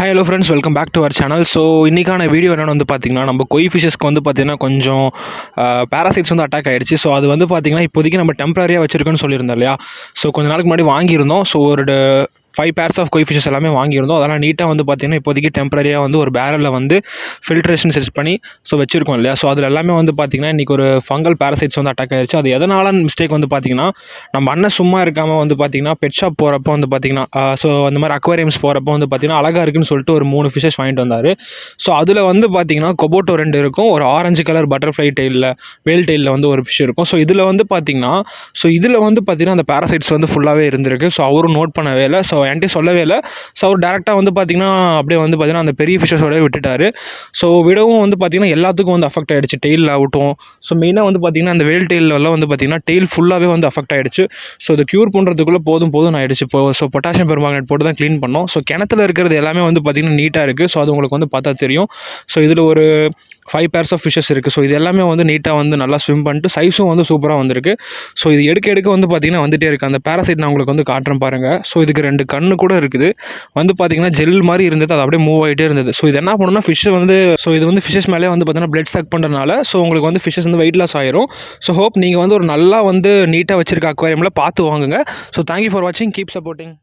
Hi hello friends, welcome back to our channel. So இன்றைக்கான video என்னென்னு வந்து பார்த்திங்கன்னா, நம்ம கொய் ஃபிஷஸ்க்கு வந்து பார்த்திங்கன்னா கொஞ்சம் பேராசைட்ஸ் வந்து அட்டாக் ஆகிடுச்சு. ஸோ அது வந்து பார்த்திங்கன்னா இப்போதைக்கு நம்ம டெம்பரரியாக வச்சுருக்கோன்னு சொல்லியிருந்தோம் இல்லையா. ஸோ கொஞ்ச நாளுக்கு முன்னாடி வாங்கியிருந்தோம். ஸோ ஒரு 5 பேர்ஸ் ஆஃப் கொய் ஃபிஷஸ் எல்லாமே வாங்கியிருந்தோம். அதெல்லாம் நீட்டாக வந்து பார்த்திங்கன்னா இப்போதைக்கு டெம்பரரியாக வந்து ஒரு பேரலில் வந்து ஃபில்ட்ரேஷன் செட் பண்ணி ஸோ வச்சுருக்கோம் இல்லையா. ஸோ அதில் எல்லாமே வந்து பார்த்திங்கன்னா இன்றைக்கி ஒரு ஃபங்கல் பேராசைட்ஸ் வந்து அட்டாக் ஆகிடுச்சு. அது எதனால மிஸ்டேக் வந்து பார்த்திங்கன்னா, நம்ம அண்ணன் சும்மா இருக்காமல் வந்து பார்த்திங்கன்னா பெட் ஷாப் போகிறப்போ வந்து பார்த்திங்கன்னா ஸோ அந்த மாதிரி அக்வாரியம்ஸ் போகிறப்போ வந்து பார்த்திங்கன்னா அழகாக இருக்குன்னு சொல்லிட்டு ஒரு 3 ஃபிஷஸ் வாங்கிட்டு வந்தார். ஸோ அதில் வந்து பார்த்திங்கன்னா கொபோட்டோ 2 இருக்கும், ஒரு ஆரஞ்சு கலர் பட்டர்ஃப்ளை டெயிலில் வேல் டெயிலில் வந்து ஒரு ஃபிஷ் இருக்கும். ஸோ இதில் வந்து பார்த்திங்கன்னா அந்த பேராசைட்ஸ் வந்து ஃபுல்லாகவே இருந்திருக்கு. ஸோ அவரும் நோட் பண்ணவே இல்லை. ஸோ என்கிட்ட சொல்லவே இல்லை. ஸோ அவர் டேரெக்டாக வந்து பார்த்திங்கன்னா அப்படியே வந்து பார்த்திங்கன்னா அந்த பெரிய ஃபிஷஸோடய விட்டுட்டார். ஸோ விடவும் வந்து பார்த்திங்கன்னா எல்லாத்துக்கும் வந்து அஃபெக்ட் ஆகிடுச்சு. டெயில் ஆகட்டும், ஸோ மெயினாக வந்து பார்த்திங்கன்னா அந்த வேல் டெயிலெல்லாம் வந்து பார்த்திங்கன்னா டெயில் ஃபுல்லாகவே வந்து அஃபெக்ட் ஆகிடுச்சு. ஸோ இதை க்யூர் பண்ணுறதுக்குள்ளே போதும் ஆகிடுச்சு. ஸோ பொட்டாசியம் பெர்மாங்கனேட் போட்டு தான் க்ளீன் பண்ணோம். ஸோ கிணத்துல இருக்கிறது எல்லாமே வந்து பார்த்திங்கன்னா நீட்டாக இருக்குது. ஸோ அது உங்களுக்கு வந்து பார்த்தா தெரியும். ஸோ இதில் ஒரு 5 பேர்ஸ் ஆஃப் ஃபிஷஸ் இருக்குது. ஸோ இது எல்லாமே வந்து நீட்டாக வந்து நல்லா ஸ்விம் பண்ணிட்டு சைஸும் வந்து சூப்பராக வந்திருக்கு. ஸோ இது எடுக்க வந்து பார்த்திங்கன்னா வந்துகிட்டே இருக்குது. அந்த பேராசைட் நான் உங்களுக்கு வந்து காட்டுறேன் பாருங்கள். ஸோ இதுக்கு 2 கண்ணு கூட இருக்குது. வந்து பார்த்திங்கன்னா ஜெல் மாதிரி இருந்தது, அது அப்படியே மூவ் ஆகிட்டே இருந்தது. ஸோ இது என்ன பண்ணணும்னா ஃபிஷ் வந்து இது வந்து ஃபிஷஸ் மேலே வந்து பார்த்திங்கன்னா பிளட் சக் பண்ணுறதுனால ஸோ உங்களுக்கு வந்து ஃபிஷஸ் வந்து வெயிட் லாஸ் ஆயிரும். ஸோ ஹோப் நீங்கள் வந்து ஒரு நல்லா வந்து நீட்டாக வச்சிருக்க அக்வாரியமில் பார்த்து வாங்குங்க. ஸோ தேங்க்யூ ஃபார் வாட்சிங், கீப் சப்போர்ட்டிங்.